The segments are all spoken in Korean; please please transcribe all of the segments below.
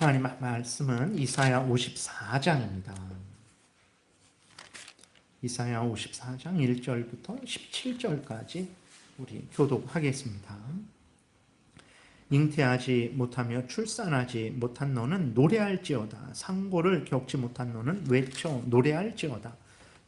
하나님의 말씀은 이사야 54장입니다. 이사야 54장 1절부터 17절까지 우리 교독하겠습니다. 잉태하지 못하며 출산하지 못한 너는 노래할지어다. 상고를 겪지 못한 너는 외쳐 노래할지어다.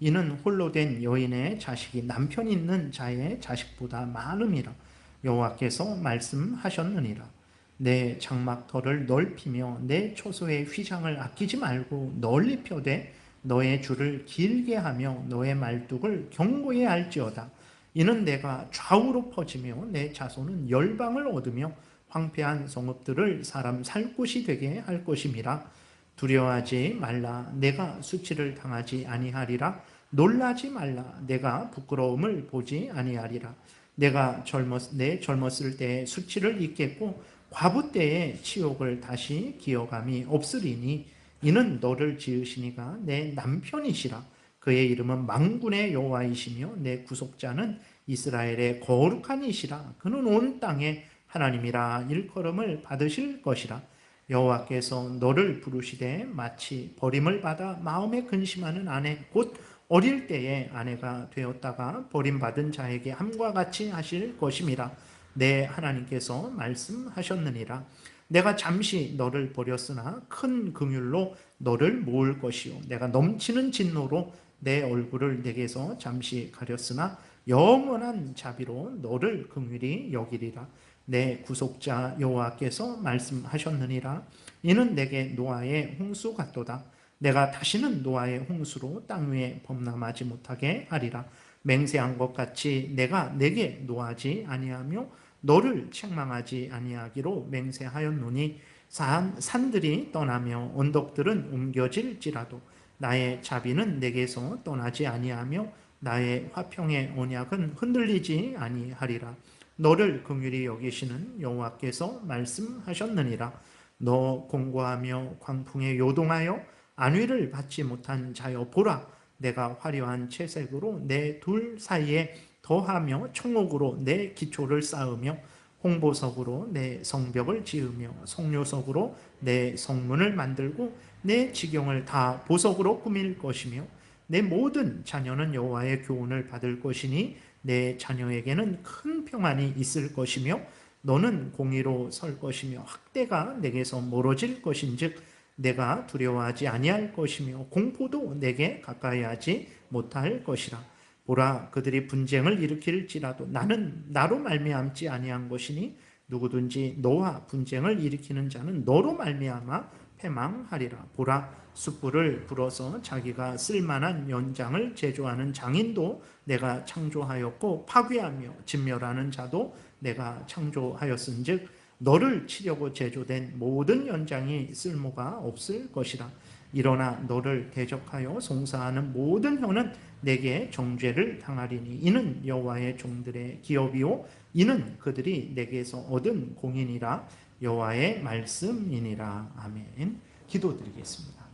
이는 홀로 된 여인의 자식이 남편 있는 자의 자식보다 많음이라. 여호와께서 말씀하셨느니라. 내 장막터를 넓히며 내 초소의 휘장을 아끼지 말고 널리 펴되 너의 줄을 길게 하며 너의 말뚝을 견고히 할지어다. 이는 내가 좌우로 퍼지며 내 자손은 열방을 얻으며 황폐한 성읍들을 사람 살 곳이 되게 할 것임이라. 두려워하지 말라. 내가 수치를 당하지 아니하리라. 놀라지 말라. 내가 부끄러움을 보지 아니하리라. 내가 내 젊었을 때에 수치를 잊겠고 과부 때의 치욕을 다시 기억함이 없으리니 이는 너를 지으시니가 내 남편이시라. 그의 이름은 만군의 여호와이시며 내 구속자는 이스라엘의 거룩한 이시라. 그는 온 땅의 하나님이라. 일컬음을 받으실 것이라. 여호와께서 너를 부르시되 마치 버림을 받아 마음에 근심하는 아내 곧 어릴 때에 아내가 되었다가 버림받은 자에게 함과 같이 하실 것임이라. 내 하나님께서 말씀하셨느니라. 내가 잠시 너를 버렸으나 큰 긍휼로 너를 모을 것이요 내가 넘치는 진노로 내 얼굴을 내게서 잠시 가렸으나 영원한 자비로 너를 긍휼히 여기리라. 내 구속자 여호와께서 말씀하셨느니라. 이는 내게 노아의 홍수 같도다. 내가 다시는 노아의 홍수로 땅 위에 범람하지 못하게 하리라. 맹세한 것 같이 내가 내게 노하지 아니하며 너를 책망하지 아니하기로 맹세하였노니 산들이 떠나며 언덕들은 옮겨질지라도 나의 자비는 내게서 떠나지 아니하며 나의 화평의 언약은 흔들리지 아니하리라. 너를 긍휼히 여기시는 여호와께서 말씀하셨느니라. 너 공고하며 광풍에 요동하여 안위를 받지 못한 자여 보라. 내가 화려한 채색으로 내 둘 사이에 더하며 청옥으로 내 기초를 쌓으며 홍보석으로 내 성벽을 지으며 성료석으로 내 성문을 만들고 내 지경을 다 보석으로 꾸밀 것이며 내 모든 자녀는 여호와의 교훈을 받을 것이니 내 자녀에게는 큰 평안이 있을 것이며 너는 공의로 설 것이며 학대가 내게서 멀어질 것인즉 내가 두려워하지 아니할 것이며 공포도 내게 가까이 하지 못할 것이라. 보라, 그들이 분쟁을 일으킬지라도 나는 나로 말미암지 아니한 것이니 누구든지 너와 분쟁을 일으키는 자는 너로 말미암아 패망하리라. 보라, 숯불을 불어서 자기가 쓸만한 연장을 제조하는 장인도 내가 창조하였고 파괴하며 진멸하는 자도 내가 창조하였은즉 너를 치려고 제조된 모든 연장이 쓸모가 없을 것이라. 일어나 너를 대적하여 송사하는 모든 혀는 내게 정죄를 당하리니 이는 여호와의 종들의 기업이요 이는 그들이 내게서 얻은 공인이라. 여호와의 말씀이니라. 아멘. 기도드리겠습니다.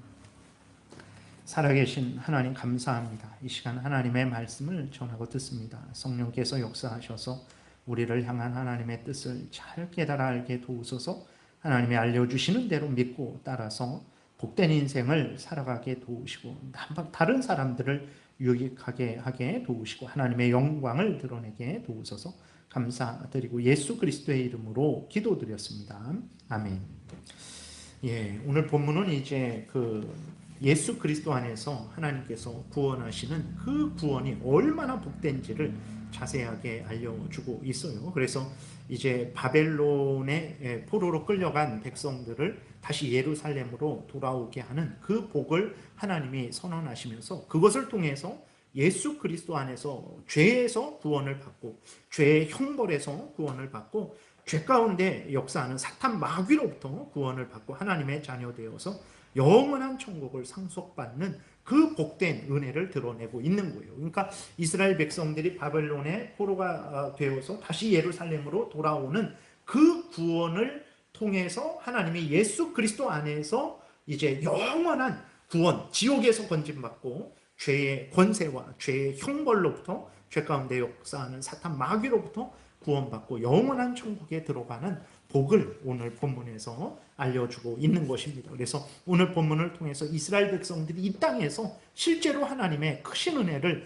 살아계신 하나님 감사합니다. 이 시간 하나님의 말씀을 전하고 듣습니다. 성령께서 역사하셔서 우리를 향한 하나님의 뜻을 잘 깨달아 알게 도우소서. 하나님이 알려주시는 대로 믿고 따라서 복된 인생을 살아가게 도우시고 다른 사람들을 유익하게 하게 도우시고 하나님의 영광을 드러내게 도우소서. 감사드리고 예수 그리스도의 이름으로 기도드렸습니다. 아멘. 오늘 본문은 이제 예수 그리스도 안에서 하나님께서 구원하시는 그 구원이 얼마나 복된지를 자세하게 알려주고 있어요. 그래서 이제 바벨론의 포로로 끌려간 백성들을 다시 예루살렘으로 돌아오게 하는 그 복을 하나님이 선언하시면서 그것을 통해서 예수 그리스도 안에서 죄에서 구원을 받고 죄의 형벌에서 구원을 받고 죄 가운데 역사하는 사탄 마귀로부터 구원을 받고 하나님의 자녀 되어서 영원한 천국을 상속받는 그 복된 은혜를 드러내고 있는 거예요. 그러니까 이스라엘 백성들이 바벨론의 포로가 되어서 다시 예루살렘으로 돌아오는 그 구원을 통해서 하나님이 예수 그리스도 안에서 이제 영원한 구원, 지옥에서 건짐받고 죄의 권세와 죄의 형벌로부터 죄 가운데 역사하는 사탄 마귀로부터 구원받고 영원한 천국에 들어가는 복을 오늘 본문에서 알려주고 있는 것입니다. 그래서 오늘 본문을 통해서 이스라엘 백성들이 이 땅에서 실제로 하나님의 크신 은혜를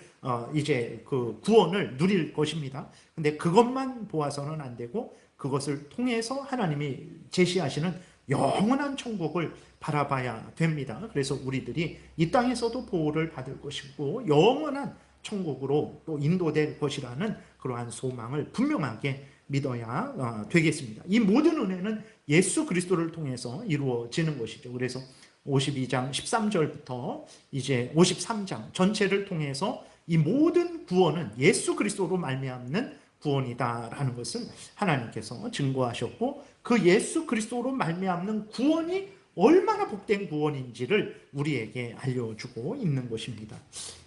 이제 그 구원을 누릴 것입니다. 근데 그것만 보아서는 안 되고 그것을 통해서 하나님이 제시하시는 영원한 천국을 바라봐야 됩니다. 그래서 우리들이 이 땅에서도 보호를 받을 것이고 영원한 천국으로 또 인도될 것이라는 그러한 소망을 분명하게 믿어야 되겠습니다. 이 모든 은혜는 예수 그리스도를 통해서 이루어지는 것이죠. 그래서 52장 13절부터 이제 53장 전체를 통해서 이 모든 구원은 예수 그리스도로 말미암는 구원이다라는 것을 하나님께서 증거하셨고 그 예수 그리스도로 말미암는 구원이 얼마나 복된 구원인지를 우리에게 알려주고 있는 것입니다.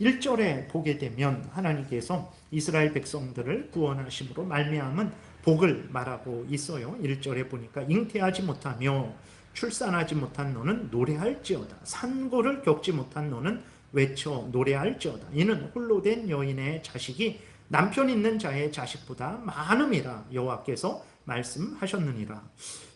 1절에 보게 되면 하나님께서 이스라엘 백성들을 구원하심으로 말미암은 복을 말하고 있어요. 1절에 보니까 잉태하지 못하며 출산하지 못한 너는 노래할지어다. 산고를 겪지 못한 너는 외쳐 노래할지어다. 이는 홀로 된 여인의 자식이 남편 있는 자의 자식보다 많음이라 여호와께서 말씀하셨느니라.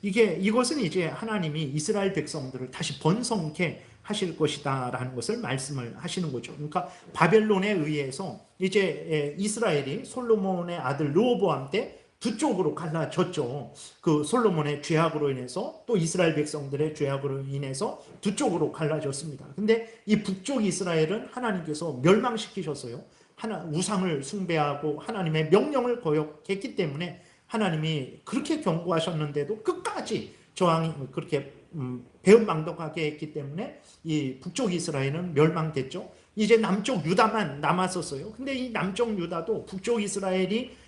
이것은 이제 하나님이 이스라엘 백성들을 다시 번성케 하실 것이다 라는 것을 말씀을 하시는 거죠. 그러니까 바벨론에 의해서 이제 이스라엘이 솔로몬의 아들 르호보암 때 두 쪽으로 갈라졌죠. 그 솔로몬의 죄악으로 인해서 또 이스라엘 백성들의 죄악으로 인해서 두 쪽으로 갈라졌습니다. 근데 이 북쪽 이스라엘은 하나님께서 멸망시키셨어요. 우상을 숭배하고 하나님의 명령을 거역했기 때문에 하나님이 그렇게 경고하셨는데도 끝까지 그렇게 배은망덕하게 했기 때문에 이 북쪽 이스라엘은 멸망됐죠. 이제 남쪽 유다만 남았었어요. 근데 이 남쪽 유다도 북쪽 이스라엘이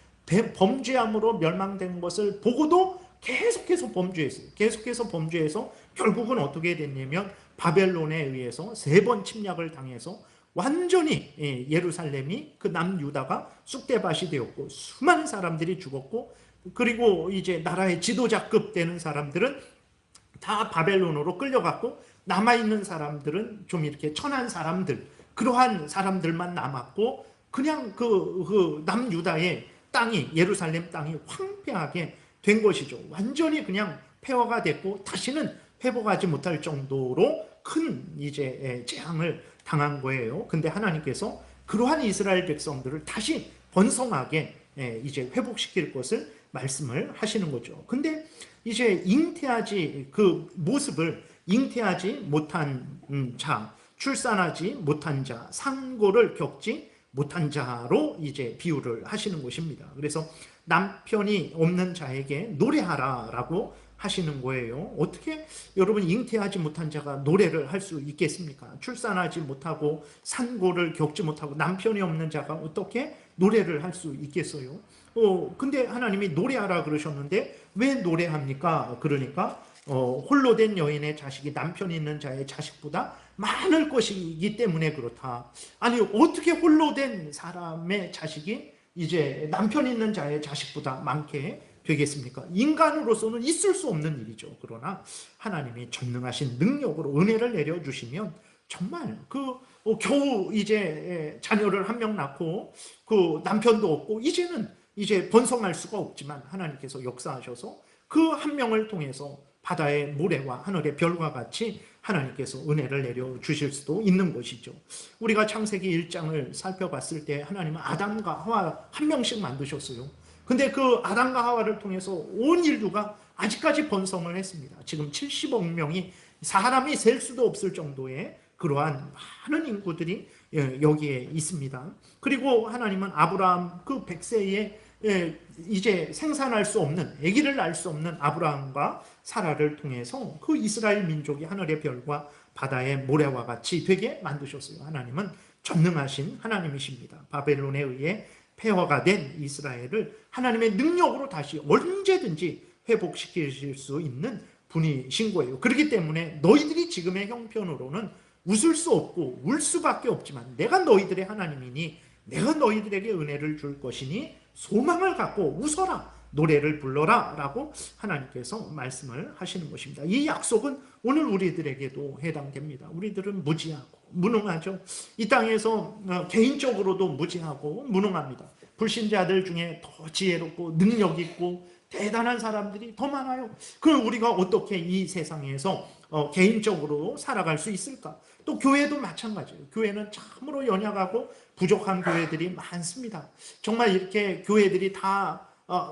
범죄함으로 멸망된 것을 보고도 계속해서 범죄했어요. 계속해서 범죄해서 결국은 어떻게 됐냐면 바벨론에 의해서 3번 침략을 당해서 완전히 예루살렘이 그 남유다가 쑥대밭이 되었고 수많은 사람들이 죽었고 그리고 이제 나라의 지도자급 되는 사람들은 다 바벨론으로 끌려갔고 남아있는 사람들은 좀 이렇게 천한 사람들 그러한 사람들만 남았고 그냥 그 남유다의 땅이 예루살렘 땅이 황폐하게 된 것이죠. 완전히 그냥 폐허가 됐고 다시는 회복하지 못할 정도로 큰 이제 재앙을 당한 거예요. 근데 하나님께서 그러한 이스라엘 백성들을 다시 번성하게 이제 회복시킬 것을 말씀을 하시는 거죠. 근데 이제 그 모습을 잉태하지 못한 자, 출산하지 못한 자, 상고를 겪지 못한 자로 이제 비유를 하시는 것입니다. 그래서 남편이 없는 자에게 노래하라라고 하시는 거예요. 어떻게 여러분 잉태하지 못한 자가 노래를 할 수 있겠습니까? 출산하지 못하고 산고를 겪지 못하고 남편이 없는 자가 어떻게 노래를 할 수 있겠어요? 근데 하나님이 노래하라 그러셨는데 왜 노래합니까? 그러니까 홀로 된 여인의 자식이 남편 있는 자의 자식보다 많을 것이기 때문에 그렇다. 아니 어떻게 홀로 된 사람의 자식이 이제 남편 있는 자의 자식보다 많게 되겠습니까? 인간으로서는 있을 수 없는 일이죠. 그러나 하나님이 전능하신 능력으로 은혜를 내려주시면 정말 겨우 이제 자녀를 한 명 낳고 그 남편도 없고 이제는 이제 번성할 수가 없지만 하나님께서 역사하셔서 그 한 명을 통해서 바다의 모래와 하늘의 별과 같이 하나님께서 은혜를 내려주실 수도 있는 것이죠. 우리가 창세기 1장을 살펴봤을 때 하나님은 아담과 하와 한 명씩 만드셨어요. 근데 그 아담과 하와를 통해서 온 인류가 아직까지 번성을 했습니다. 지금 70억 명이 사람이 셀 수도 없을 정도의 그러한 많은 인구들이 여기에 있습니다. 그리고 하나님은 아브라함 그 100세에 이제 생산할 수 없는 아기를 낳을 수 없는 아브라함과 사라를 통해서 그 이스라엘 민족이 하늘의 별과 바다의 모래와 같이 되게 만드셨어요. 하나님은 전능하신 하나님이십니다. 바벨론에 의해 폐허가 된 이스라엘을 하나님의 능력으로 다시 언제든지 회복시키실 수 있는 분이신 거예요. 그렇기 때문에 너희들이 지금의 형편으로는 웃을 수 없고 울 수밖에 없지만 내가 너희들의 하나님이니 내가 너희들에게 은혜를 줄 것이니 소망을 갖고 웃어라, 노래를 불러라 라고 하나님께서 말씀을 하시는 것입니다. 이 약속은 오늘 우리들에게도 해당됩니다. 우리들은 무지하고 무능하죠. 이 땅에서 개인적으로도 무지하고 무능합니다. 불신자들 중에 더 지혜롭고 능력 있고 대단한 사람들이 더 많아요. 그럼 우리가 어떻게 이 세상에서 개인적으로 살아갈 수 있을까? 또 교회도 마찬가지예요. 교회는 참으로 연약하고 부족한 교회들이 많습니다. 정말 이렇게 교회들이 다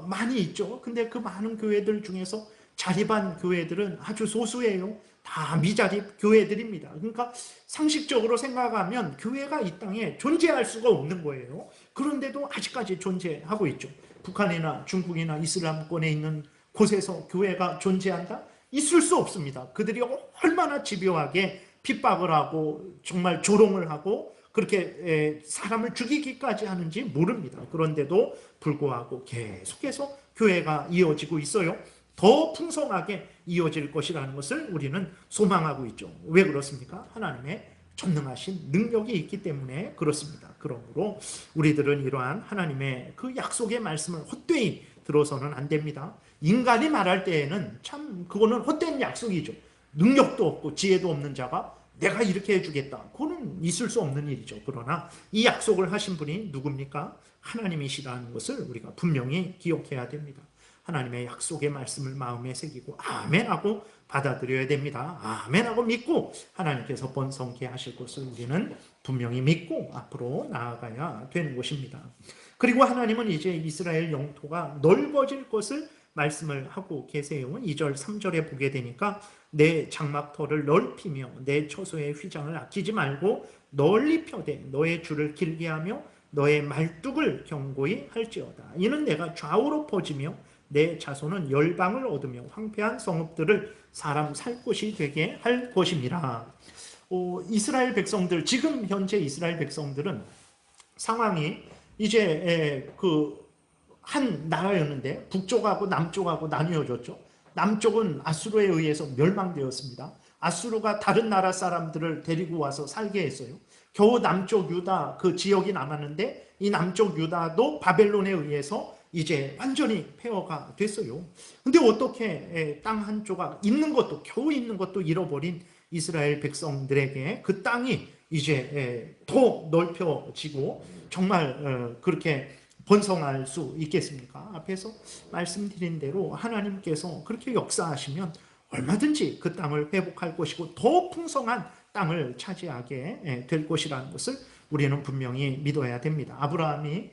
많이 있죠. 근데 그 많은 교회들 중에서 자립한 교회들은 아주 소수예요. 다 미자립 교회들입니다. 그러니까 상식적으로 생각하면 교회가 이 땅에 존재할 수가 없는 거예요. 그런데도 아직까지 존재하고 있죠. 북한이나 중국이나 이슬람권에 있는 곳에서 교회가 존재한다? 있을 수 없습니다. 그들이 얼마나 집요하게 핍박을 하고 정말 조롱을 하고 그렇게 사람을 죽이기까지 하는지 모릅니다. 그런데도 불구하고 계속해서 교회가 이어지고 있어요. 더 풍성하게 이어질 것이라는 것을 우리는 소망하고 있죠. 왜 그렇습니까? 하나님의 전능하신 능력이 있기 때문에 그렇습니다. 그러므로 우리들은 이러한 하나님의 그 약속의 말씀을 헛되이 들어서는 안 됩니다. 인간이 말할 때에는 참 그거는 헛된 약속이죠. 능력도 없고 지혜도 없는 자가 내가 이렇게 해주겠다. 그거는 있을 수 없는 일이죠. 그러나 이 약속을 하신 분이 누굽니까? 하나님이시라는 것을 우리가 분명히 기억해야 됩니다. 하나님의 약속의 말씀을 마음에 새기고 아멘하고 받아들여야 됩니다. 아멘하고 믿고 하나님께서 번성케 하실 것을 우리는 분명히 믿고 앞으로 나아가야 되는 것입니다. 그리고 하나님은 이제 이스라엘 영토가 넓어질 것을 말씀을 하고 계세요. 2절 3절에 보게 되니까 내 장막터를 넓히며 내 처소의 휘장을 아끼지 말고 널리 펴되 너의 줄을 길게 하며 너의 말뚝을 견고히 할지어다. 이는 내가 좌우로 퍼지며 내 자손은 열방을 얻으며 황폐한 성읍들을 사람 살 곳이 되게 할 것임이라. 이스라엘 백성들, 지금 현재 이스라엘 백성들은 상황이 이제 한 나라였는데 북쪽하고 남쪽하고 나뉘어졌죠. 남쪽은 아수르에 의해서 멸망되었습니다. 아수르가 다른 나라 사람들을 데리고 와서 살게 했어요. 겨우 남쪽 유다 그 지역이 남았는데 이 남쪽 유다도 바벨론에 의해서 이제 완전히 폐허가 됐어요. 근데 어떻게 땅 한 조각 있는 것도 겨우 있는 것도 잃어버린 이스라엘 백성들에게 그 땅이 이제 더 넓혀지고 정말 그렇게 번성할 수 있겠습니까? 앞에서 말씀드린 대로 하나님께서 그렇게 역사하시면 얼마든지 그 땅을 회복할 것이고 더 풍성한 땅을 차지하게 될 것이라는 것을 우리는 분명히 믿어야 됩니다. 아브라함이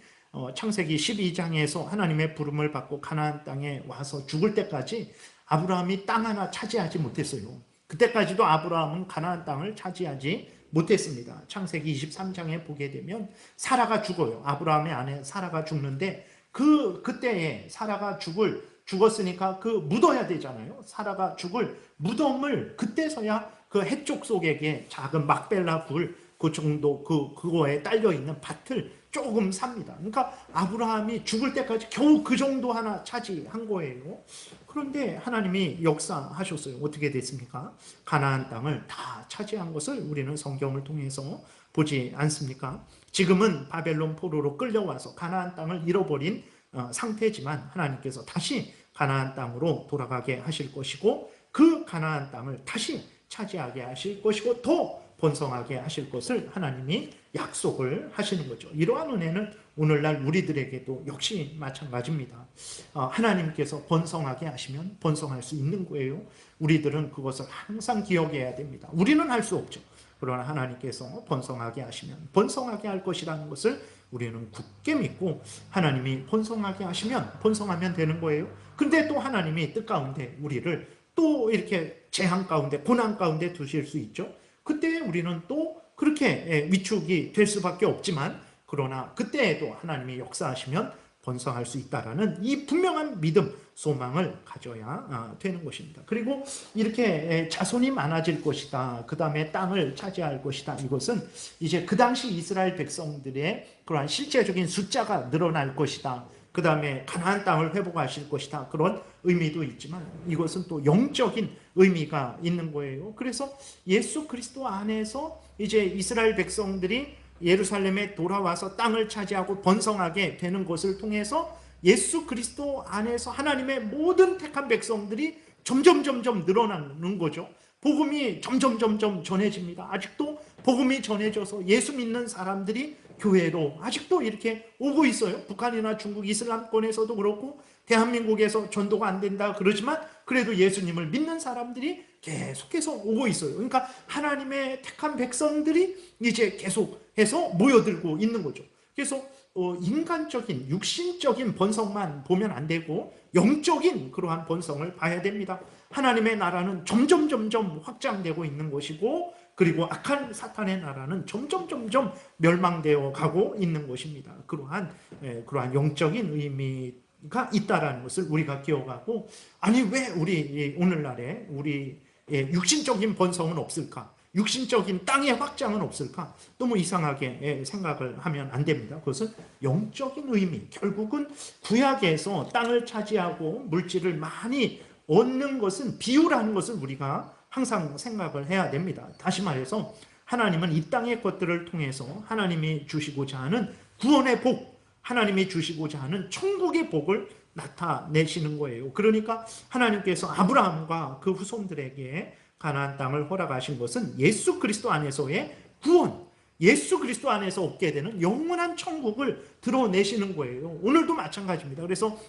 창세기 12장에서 하나님의 부름을 받고 가나안 땅에 와서 죽을 때까지 아브라함이 땅 하나 차지하지 못했어요. 그때까지도 아브라함은 가나안 땅을 차지하지 못했습니다. 창세기 23장에 보게 되면 사라가 죽어요. 아브라함의 아내 사라가 죽는데 그때에 사라가 죽었으니까 묻어야 되잖아요. 사라가 죽을 무덤을 그때서야 그 해쪽 속에게 작은 막벨라 그 정도 그거에 딸려 있는 밭을 조금 삽니다. 그러니까 아브라함이 죽을 때까지 겨우 그 정도 하나 차지한 거예요. 그런데 하나님이 역사하셨어요. 어떻게 됐습니까? 가나안 땅을 다 차지한 것을 우리는 성경을 통해서 보지 않습니까? 지금은 바벨론 포로로 끌려와서 가나안 땅을 잃어버린 상태지만 하나님께서 다시 가나안 땅으로 돌아가게 하실 것이고 그 가나안 땅을 다시 차지하게 하실 것이고 더 번성하게 하실 것을 하나님이 약속을 하시는 거죠. 이러한 은혜는 오늘날 우리들에게도 역시 마찬가지입니다. 하나님께서 번성하게 하시면 번성할 수 있는 거예요. 우리들은 그것을 항상 기억해야 됩니다. 우리는 할 수 없죠. 그러나 하나님께서 번성하게 하시면 번성하게 할 것이라는 것을 우리는 굳게 믿고 하나님이 번성하게 하시면 번성하면 되는 거예요. 근데 또 하나님이 뜻 가운데 우리를 또 이렇게 재앙 가운데 고난 가운데 두실 수 있죠. 그때 우리는 또 그렇게 위축이 될 수밖에 없지만 그러나 그때에도 하나님이 역사하시면 번성할 수 있다라는 이 분명한 믿음, 소망을 가져야 되는 것입니다. 그리고 이렇게 자손이 많아질 것이다. 그 다음에 땅을 차지할 것이다. 이것은 이제 그 당시 이스라엘 백성들의 그러한 실제적인 숫자가 늘어날 것이다. 그 다음에 가나안 땅을 회복하실 것이다. 그런 의미도 있지만 이것은 또 영적인 의미가 있는 거예요. 그래서 예수 그리스도 안에서 이제 이스라엘 백성들이 예루살렘에 돌아와서 땅을 차지하고 번성하게 되는 것을 통해서 예수 그리스도 안에서 하나님의 모든 택한 백성들이 점점 늘어나는 거죠. 복음이 점점 전해집니다. 아직도 복음이 전해져서 예수 믿는 사람들이 교회로 아직도 이렇게 오고 있어요. 북한이나 중국 이슬람권에서도 그렇고 대한민국에서 전도가 안 된다 그러지만 그래도 예수님을 믿는 사람들이 계속해서 오고 있어요. 그러니까 하나님의 택한 백성들이 이제 계속해서 모여들고 있는 거죠. 그래서 인간적인 육신적인 번성만 보면 안 되고 영적인 그러한 번성을 봐야 됩니다. 하나님의 나라는 점점 확장되고 있는 것이고 그리고 악한 사탄의 나라는 점점 멸망되어 가고 있는 것입니다. 그러한 영적인 의미가 있다라는 것을 우리가 기억하고, 아니 왜 우리 오늘날에 우리 육신적인 번성은 없을까? 육신적인 땅의 확장은 없을까? 너무 이상하게 생각을 하면 안 됩니다. 그것은 영적인 의미, 결국은 구약에서 땅을 차지하고 물질을 많이 얻는 것은 비유라는 것을 우리가 항상 생각을 해야 됩니다. 다시 말해서 하나님은 이 땅의 것들을 통해서 하나님이 주시고자 하는 구원의 복, 하나님이 주시고자 하는 천국의 복을 나타내시는 거예요. 그러니까 하나님께서 아브라함과 그 후손들에게 가나안 땅을 허락하신 것은 예수 그리스도 안에서의 구원, 예수 그리스도 안에서 얻게 되는 영원한 천국을 드러내시는 거예요. 오늘도 마찬가지입니다. 그래서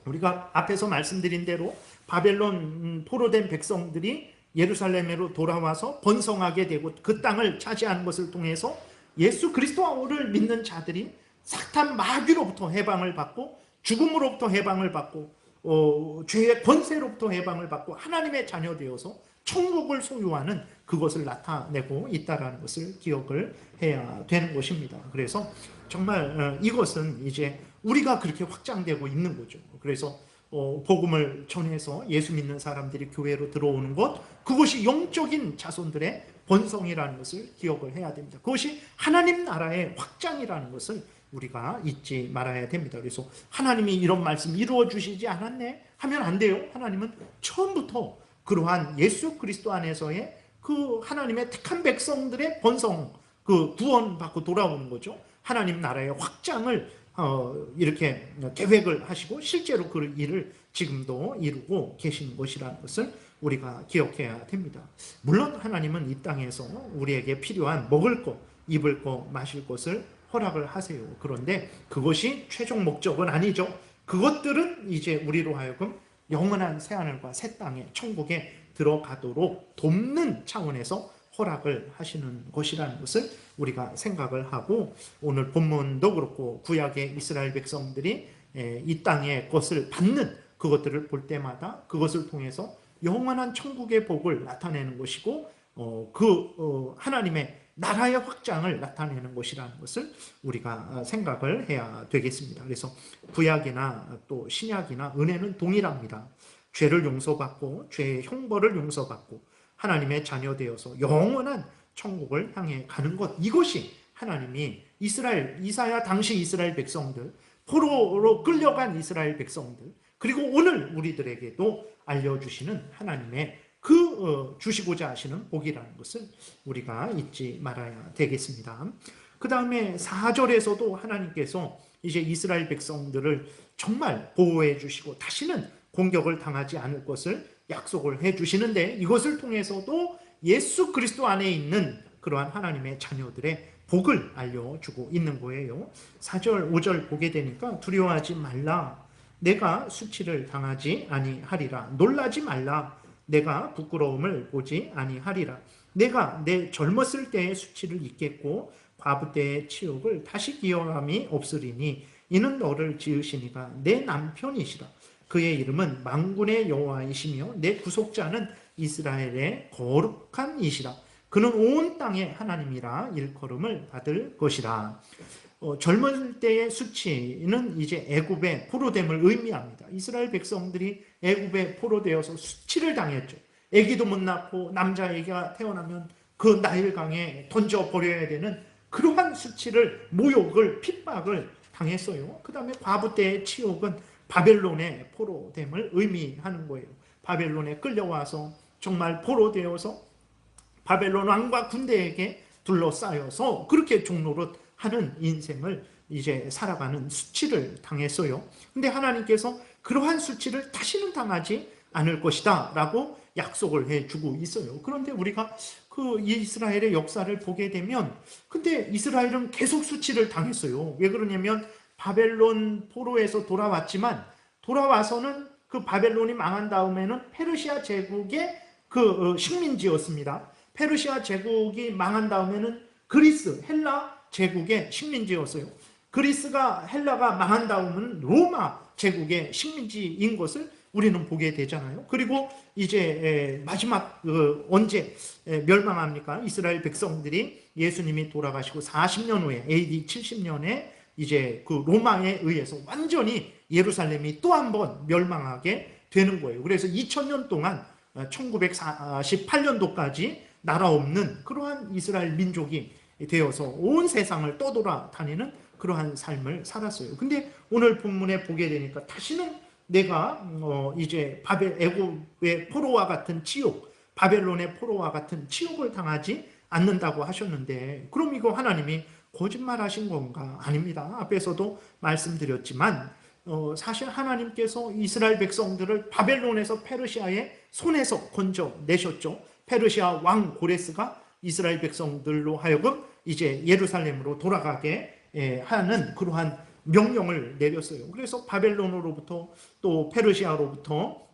우리가 앞에서 말씀드린 대로 바벨론 포로된 백성들이 예루살렘으로 돌아와서 번성하게 되고 그 땅을 차지하는 것을 통해서 예수 그리스도를 믿는 자들이 사탄 마귀로부터 해방을 받고 죽음으로부터 해방을 받고 죄의 권세로부터 해방을 받고 하나님의 자녀 되어서 천국을 소유하는 그것을 나타내고 있다는 것을 기억을 해야 되는 것입니다. 그래서 정말 이것은 이제 우리가 그렇게 확장되고 있는 거죠. 그래서 복음을 전해서 예수 믿는 사람들이 교회로 들어오는 것, 그것이 영적인 자손들의 번성이라는 것을 기억을 해야 됩니다. 그것이 하나님 나라의 확장이라는 것을 우리가 잊지 말아야 됩니다. 그래서 하나님이 이런 말씀 이루어 주시지 않았네 하면 안 돼요. 하나님은 처음부터 그러한 예수 그리스도 안에서의 그 하나님의 택한 백성들의 번성, 그 구원받고 돌아오는 거죠. 하나님 나라의 확장을 이렇게 계획을 하시고 실제로 그 일을 지금도 이루고 계신 것이라는 것을 우리가 기억해야 됩니다. 물론 하나님은 이 땅에서 우리에게 필요한 먹을 것, 입을 것, 마실 것을 허락을 하세요. 그런데 그것이 최종 목적은 아니죠. 그것들은 이제 우리로 하여금 영원한 새하늘과 새 땅에 천국에 들어가도록 돕는 차원에서 허락을 하시는 것이라는 것을 우리가 생각을 하고, 오늘 본문도 그렇고 구약의 이스라엘 백성들이 이 땅의 것을 받는 그것들을 볼 때마다 그것을 통해서 영원한 천국의 복을 나타내는 것이고 하나님의 나라의 확장을 나타내는 것이라는 것을 우리가 생각을 해야 되겠습니다. 그래서 구약이나 또 신약이나 은혜는 동일합니다. 죄를 용서받고 죄의 형벌을 용서받고 하나님의 자녀 되어서 영원한 천국을 향해 가는 것, 이것이 하나님이 이사야 당시 이스라엘 백성들, 포로로 끌려간 이스라엘 백성들, 그리고 오늘 우리들에게도 알려주시는 하나님의 주시고자 하시는 복이라는 것을 우리가 잊지 말아야 되겠습니다. 그 다음에 4절에서도 하나님께서 이제 이스라엘 백성들을 정말 보호해 주시고 다시는 공격을 당하지 않을 것을 약속을 해 주시는데, 이것을 통해서도 예수 그리스도 안에 있는 그러한 하나님의 자녀들의 복을 알려주고 있는 거예요. 4절, 5절 보게 되니까 두려워하지 말라. 내가 수치를 당하지 아니하리라. 놀라지 말라. 내가 부끄러움을 보지 아니하리라. 내가 내 젊었을 때의 수치를 잊겠고 과부 때의 치욕을 다시 기억함이 없으리니 이는 너를 지으시니가 내 남편이시라. 그의 이름은 만군의 여호와이시며 내 구속자는 이스라엘의 거룩한 이시라. 그는 온 땅의 하나님이라 일컬음을 받을 것이라. 젊을 때의 수치는 이제 애굽의 포로됨을 의미합니다. 이스라엘 백성들이 애굽에 포로되어서 수치를 당했죠. 아기도 못 낳고 남자아기가 태어나면 그 나일강에 던져버려야 되는 그러한 수치를, 모욕을, 핍박을 당했어요. 그 다음에 과부 때의 치욕은 바벨론의 포로됨을 의미하는 거예요. 바벨론에 끌려와서 정말 포로되어서 바벨론 왕과 군대에게 둘러싸여서 그렇게 종노릇 하는 인생을 이제 살아가는 수치를 당했어요. 근데 하나님께서 그러한 수치를 다시는 당하지 않을 것이다 라고 약속을 해주고 있어요. 그런데 우리가 그 이스라엘의 역사를 보게 되면 근데 이스라엘은 계속 수치를 당했어요. 왜 그러냐면 바벨론 포로에서 돌아왔지만 돌아와서는 그 바벨론이 망한 다음에는 페르시아 제국의 그 식민지였습니다. 페르시아 제국이 망한 다음에는 그리스, 헬라 제국의 식민지였어요. 그리스가 헬라가 망한 다음은 로마 제국의 식민지인 것을 우리는 보게 되잖아요. 그리고 이제 마지막 언제 멸망합니까? 이스라엘 백성들이 예수님이 돌아가시고 40년 후에 AD 70년에 이제 그 로마에 의해서 완전히 예루살렘이 또 한 번 멸망하게 되는 거예요. 그래서 2000년 동안 1948년도까지 나라 없는 그러한 이스라엘 민족이 되어서 온 세상을 떠돌아다니는 그러한 삶을 살았어요. 근데 오늘 본문에 보게 되니까 다시는 내가 이제 애굽의 포로와 같은 지옥, 바벨론의 포로와 같은 지옥을 당하지 않는다고 하셨는데 그럼 이거 하나님이 거짓말하신 건가? 아닙니다. 앞에서도 말씀드렸지만 사실 하나님께서 이스라엘 백성들을 바벨론에서 페르시아의 손에서 건져내셨죠. 페르시아 왕 고레스가 이스라엘 백성들로 하여금 이제 예루살렘으로 돌아가게 하는 그러한 명령을 내렸어요. 그래서 바벨론으로부터 또 페르시아로부터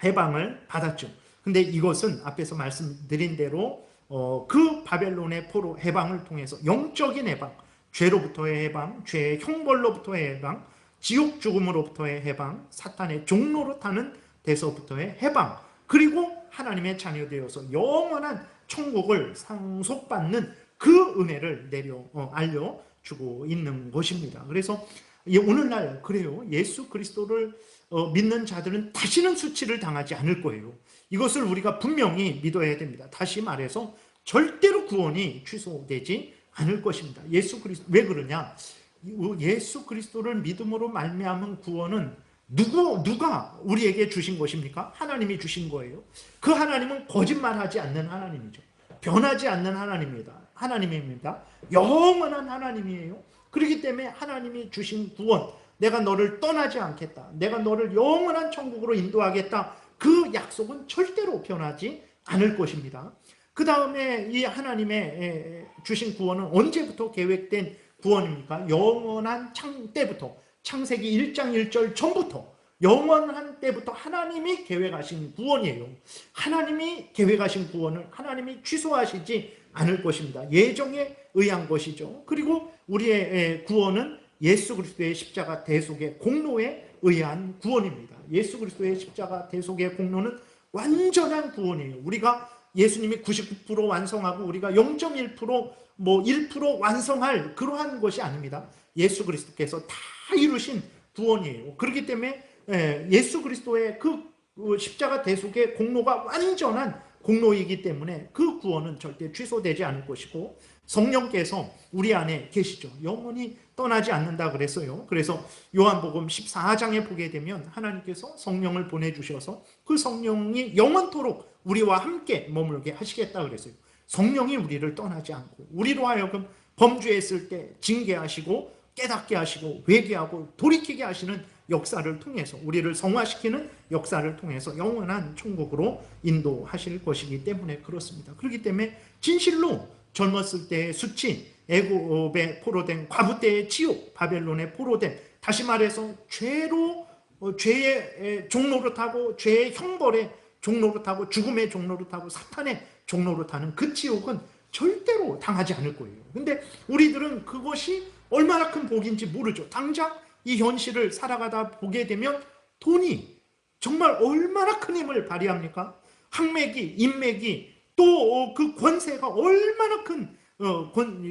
해방을 받았죠. 근데 이것은 앞에서 말씀드린 대로 그 바벨론의 포로 해방을 통해서 영적인 해방, 죄로부터의 해방, 죄의 형벌로부터의 해방, 지옥 죽음으로부터의 해방, 사탄의 종로로 타는 데서부터의 해방, 그리고 하나님의 자녀되어서 영원한 천국을 상속받는 그 은혜를 알려주고 있는 것입니다. 그래서 오늘날 그래요. 예수 그리스도를 믿는 자들은 다시는 수치를 당하지 않을 거예요. 이것을 우리가 분명히 믿어야 됩니다. 다시 말해서 절대로 구원이 취소되지 않을 것입니다. 예수 그리스도 왜 그러냐? 예수 그리스도를 믿음으로 말미암은 구원은 누가 우리에게 주신 것입니까? 하나님이 주신 거예요. 그 하나님은 거짓말하지 않는 하나님이죠. 변하지 않는 하나님입니다. 영원한 하나님이에요. 그렇기 때문에 하나님이 주신 구원, 내가 너를 떠나지 않겠다, 내가 너를 영원한 천국으로 인도하겠다, 그 약속은 절대로 변하지 않을 것입니다. 그 다음에 이 하나님의 주신 구원은 언제부터 계획된 구원입니까? 영원한 때부터, 창세기 1장 1절 전부터, 영원한 때부터 하나님이 계획하신 구원이에요. 하나님이 계획하신 구원을 하나님이 취소하시지 않을 것입니다. 예정에 의한 것이죠. 그리고 우리의 구원은 예수 그리스도의 십자가 대속의 공로에 의한 구원입니다. 예수 그리스도의 십자가 대속의 공로는 완전한 구원이에요. 우리가 예수님이 99% 완성하고 우리가 0.1% 1% 완성할 그러한 것이 아닙니다. 예수 그리스도께서 다 이루신 구원이에요. 그렇기 때문에 예수 그리스도의 그 십자가 대속의 공로가 완전한 공로이기 때문에 그 구원은 절대 취소되지 않을 것이고, 성령께서 우리 안에 계시죠. 영원히 떠나지 않는다 그랬어요. 그래서 요한복음 14장에 보게 되면 하나님께서 성령을 보내주셔서 그 성령이 영원토록 우리와 함께 머물게 하시겠다 그랬어요. 성령이 우리를 떠나지 않고 우리로 하여금 범죄했을 때 징계하시고 깨닫게 하시고 회개하고 돌이키게 하시는 역사를 통해서, 우리를 성화시키는 역사를 통해서 영원한 천국으로 인도하실 것이기 때문에 그렇습니다. 그렇기 때문에 진실로 젊었을 때의 수치, 애굽의 포로된, 과부 때의 지옥, 바벨론의 포로된, 다시 말해서 죄의 종로로 타고 죄의 형벌의 종로로 타고 죽음의 종로로 타고 사탄의 종로로 타는 그 지옥은 절대로 당하지 않을 거예요. 근데 우리들은 그것이 얼마나 큰 복인지 모르죠. 당장 이 현실을 살아가다 보게 되면 돈이 정말 얼마나 큰 힘을 발휘합니까? 학맥이, 인맥이, 또 그 권세가 얼마나 큰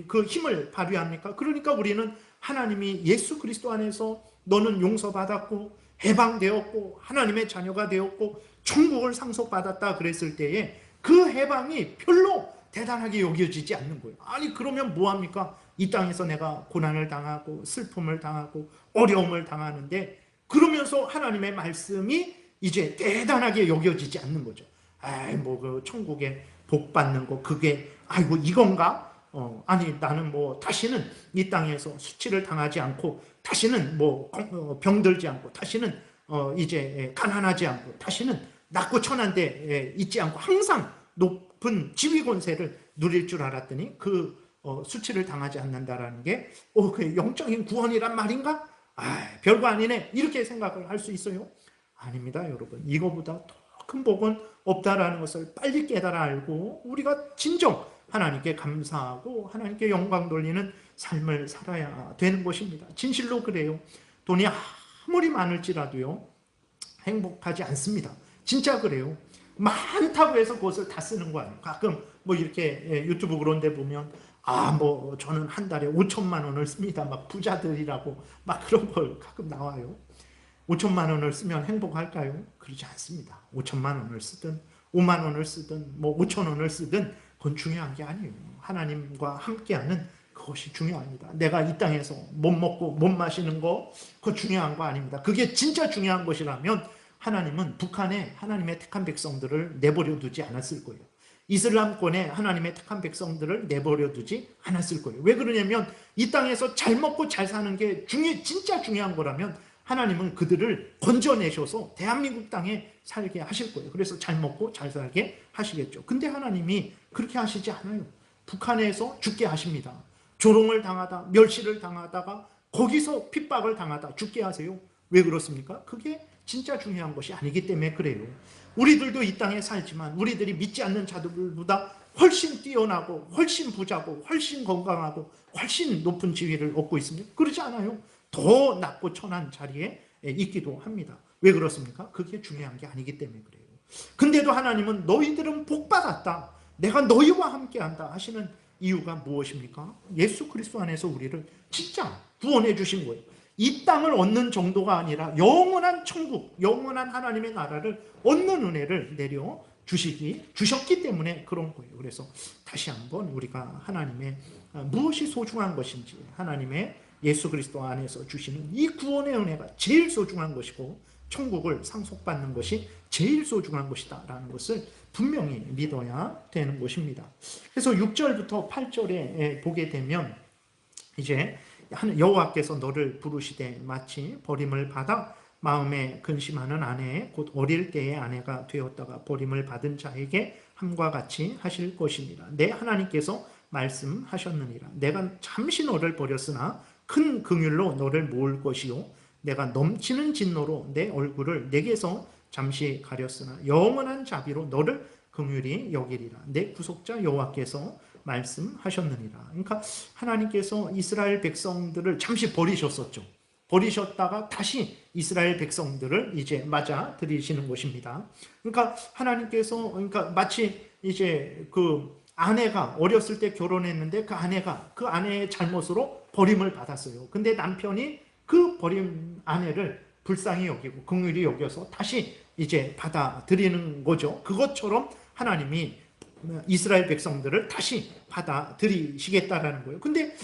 그 힘을 발휘합니까? 그러니까 우리는 하나님이 예수 그리스도 안에서 너는 용서받았고 해방되었고 하나님의 자녀가 되었고 천국을 상속받았다 그랬을 때에 그 해방이 별로 대단하게 여겨지지 않는 거예요. 아니 그러면 뭐합니까? 이 땅에서 내가 고난을 당하고 슬픔을 당하고 어려움을 당하는데 그러면서 하나님의 말씀이 이제 대단하게 여겨지지 않는 거죠. 그 천국에 복 받는 거 그게 아이고 이건가? 아니 나는 다시는 이 땅에서 수치를 당하지 않고 다시는 병들지 않고 다시는 이제 가난하지 않고 다시는 낮고 천한데 있지 않고 항상 높은 지위 권세를 누릴 줄 알았더니 그 수치를 당하지 않는다라는 게 그 영적인 구원이란 말인가? 별거 아니네, 이렇게 생각을 할 수 있어요? 아닙니다, 여러분. 이거보다 더 큰 복은 없다라는 것을 빨리 깨달아 알고 우리가 진정 하나님께 감사하고 하나님께 영광 돌리는 삶을 살아야 되는 것입니다. 진실로 그래요. 돈이 아무리 많을지라도요, 행복하지 않습니다. 진짜 그래요. 많다고 해서 그것을 다 쓰는 거 아니에요. 가끔 뭐 이렇게 유튜브 그런 데 보면 뭐 저는 한 달에 5천만 원을 씁니다, 막 부자들이라고 막 그런 걸 가끔 나와요. 5천만 원을 쓰면 행복할까요? 그러지 않습니다. 5천만 원을 쓰든 5만 원을 쓰든 뭐 5천 원을 쓰든 그건 중요한 게 아니에요. 하나님과 함께하는 그것이 중요합니다. 내가 이 땅에서 못 먹고 못 마시는 거, 그거 중요한 거 아닙니다. 그게 진짜 중요한 것이라면 하나님은 북한에 하나님의 택한 백성들을 내버려 두지 않았을 거예요. 이슬람권에 하나님의 택한 백성들을 내버려 두지 않았을 거예요. 왜 그러냐면 이 땅에서 잘 먹고 잘 사는 게 진짜 중요한 거라면 하나님은 그들을 건져내셔서 대한민국 땅에 살게 하실 거예요. 그래서 잘 먹고 잘 살게 하시겠죠. 근데 하나님이 그렇게 하시지 않아요. 북한에서 죽게 하십니다. 조롱을 당하다, 멸시를 당하다가 거기서 핍박을 당하다 죽게 하세요. 왜 그렇습니까? 그게 진짜 중요한 것이 아니기 때문에 그래요. 우리들도 이 땅에 살지만 우리들이 믿지 않는 자들보다 훨씬 뛰어나고 훨씬 부자고 훨씬 건강하고 훨씬 높은 지위를 얻고 있습니다. 그러지 않아요. 더 낮고 천한 자리에 있기도 합니다. 왜 그렇습니까? 그게 중요한 게 아니기 때문에 그래요. 근데도 하나님은 너희들은 복받았다, 내가 너희와 함께한다 하시는 이유가 무엇입니까? 예수 그리스도 안에서 우리를 진짜 구원해 주신 거예요. 이 땅을 얻는 정도가 아니라 영원한 천국, 영원한 하나님의 나라를 얻는 은혜를 내려 주셨기 때문에 그런 거예요. 그래서 다시 한번 우리가 하나님의 무엇이 소중한 것인지, 하나님의 예수 그리스도 안에서 주시는 이 구원의 은혜가 제일 소중한 것이고 천국을 상속받는 것이 제일 소중한 것이다 라는 것을 분명히 믿어야 되는 것입니다. 그래서 6절부터 8절에 보게 되면 이제 여호와께서 너를 부르시되 마치 버림을 받아 마음에 근심하는 아내 곧 어릴 때의 아내가 되었다가 버림을 받은 자에게 함과 같이 하실 것이니라. 내 하나님께서 말씀하셨느니라. 내가 잠시 너를 버렸으나 큰 긍휼로 너를 모을 것이요 내가 넘치는 진노로 내 얼굴을 내게서 잠시 가렸으나 영원한 자비로 너를 긍휼히 여기리라. 내 구속자 여호와께서 말씀하셨느니라. 그러니까 하나님께서 이스라엘 백성들을 잠시 버리셨었죠. 버리셨다가 다시 이스라엘 백성들을 이제 맞아 들이시는 것입니다. 그러니까 하나님께서 마치 이제 그 아내가 어렸을 때 결혼했는데 그 아내의 잘못으로 버림을 받았어요. 근데 남편이 그 버린 아내를 불쌍히 여기고 긍휼히 여겨서 다시 이제 받아들이는 거죠. 그것처럼 하나님이 이스라엘 백성들을 다시 받아들이시겠다라는 거예요. 근데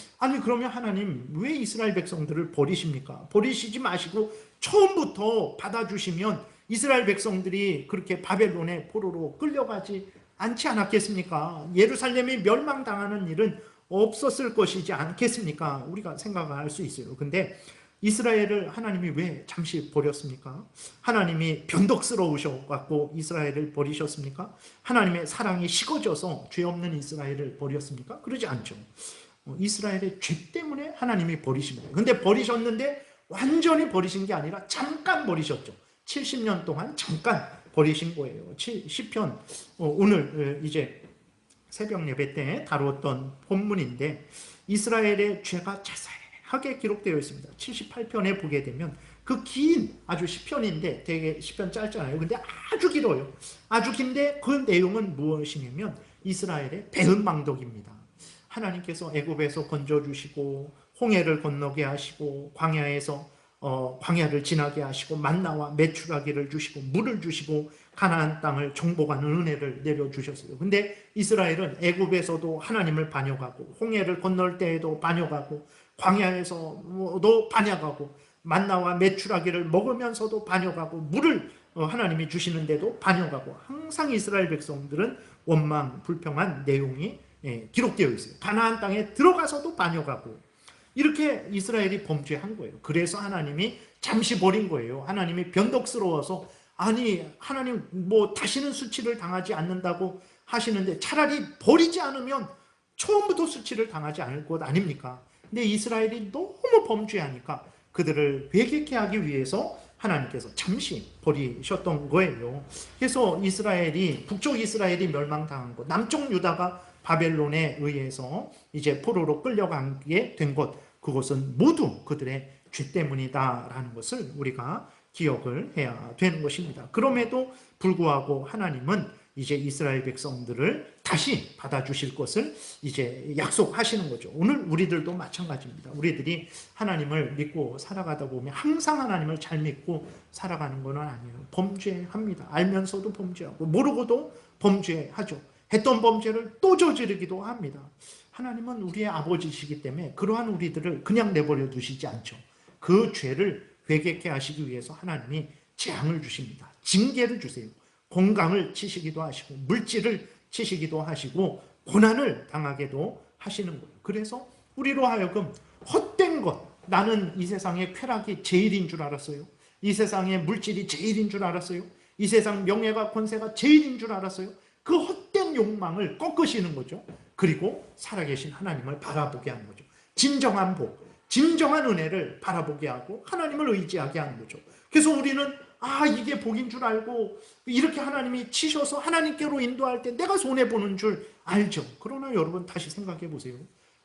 그러면 하나님 왜 이스라엘 백성들을 버리십니까? 버리시지 마시고 처음부터 받아주시면 이스라엘 백성들이 그렇게 바벨론의 포로로 끌려가지 않지 않았겠습니까? 예루살렘이 멸망당하는 일은 없었을 것이지 않겠습니까? 우리가 생각할 수 있어요. 근데 이스라엘을 하나님이 왜 잠시 버렸습니까? 하나님이 변덕스러우셔갖고 이스라엘을 버리셨습니까? 하나님의 사랑이 식어져서 죄 없는 이스라엘을 버렸습니까? 그러지 않죠. 이스라엘의 죄 때문에 하나님이 버리신 거예요. 근데 버리셨는데 완전히 버리신 게 아니라 잠깐 버리셨죠. 70년 동안 잠깐 버리신 거예요. 시편 오늘 이제 새벽 예배 때 다루었던 본문인데 이스라엘의 죄가 자세하게 기록되어 있습니다. 78편에 보게 되면 그 긴 아주 시편인데 되게 시편 짧잖아요. 근데 아주 길어요. 아주 긴데 그 내용은 무엇이냐면 이스라엘의 배은망덕입니다. 하나님께서 애굽에서 건져주시고 홍해를 건너게 하시고 광야를 지나게 하시고 만나와 메추라기를 주시고 물을 주시고 가나안 땅을 정복하는 은혜를 내려주셨어요. 근데 이스라엘은 애굽에서도 하나님을 반역하고 홍해를 건널 때에도 반역하고 광야에서도 반역하고 만나와 메추라기를 먹으면서도 반역하고 물을 하나님이 주시는데도 반역하고 항상 이스라엘 백성들은 원망 불평한 내용이 기록되어 있어요. 가나안 땅에 들어가서도 반역하고 이렇게 이스라엘이 범죄한 거예요. 그래서 하나님이 잠시 버린 거예요. 하나님이 변덕스러워서 아니 하나님 뭐 다시는 수치를 당하지 않는다고 하시는데 차라리 버리지 않으면 처음부터 수치를 당하지 않을 것 아닙니까? 근데 이스라엘이 너무 범죄하니까 그들을 회개케 하기 위해서 하나님께서 잠시 버리셨던 거예요. 그래서 이스라엘이, 북쪽 이스라엘이 멸망당한 것, 남쪽 유다가 바벨론에 의해서 이제 포로로 끌려가게 된 것, 그것은 모두 그들의 죄 때문이다라는 것을 우리가 기억을 해야 되는 것입니다. 그럼에도 불구하고 하나님은 이제 이스라엘 백성들을 다시 받아주실 것을 이제 약속하시는 거죠. 오늘 우리들도 마찬가지입니다. 우리들이 하나님을 믿고 살아가다 보면 항상 하나님을 잘 믿고 살아가는 건 아니에요. 범죄합니다. 알면서도 범죄하고 모르고도 범죄하죠. 했던 범죄를 또 저지르기도 합니다. 하나님은 우리의 아버지시기 때문에 그러한 우리들을 그냥 내버려 두시지 않죠. 그 죄를 회개케 하시기 위해서 하나님이 재앙을 주십니다. 징계를 주세요. 공강을 치시기도 하시고 물질을 치시기도 하시고 고난을 당하게도 하시는 거예요. 그래서 우리로 하여금 헛된 것, 나는 이 세상의 쾌락이 제일인 줄 알았어요. 이 세상의 물질이 제일인 줄 알았어요. 이 세상 명예가 권세가 제일인 줄 알았어요. 그 헛된 욕망을 꺾으시는 거죠. 그리고 살아계신 하나님을 바라보게 하는 거죠. 진정한 복, 진정한 은혜를 바라보게 하고 하나님을 의지하게 하는 거죠. 그래서 우리는 이게 복인 줄 알고 이렇게 하나님이 치셔서 하나님께로 인도할 때 내가 손해보는 줄 알죠. 그러나 여러분 다시 생각해 보세요.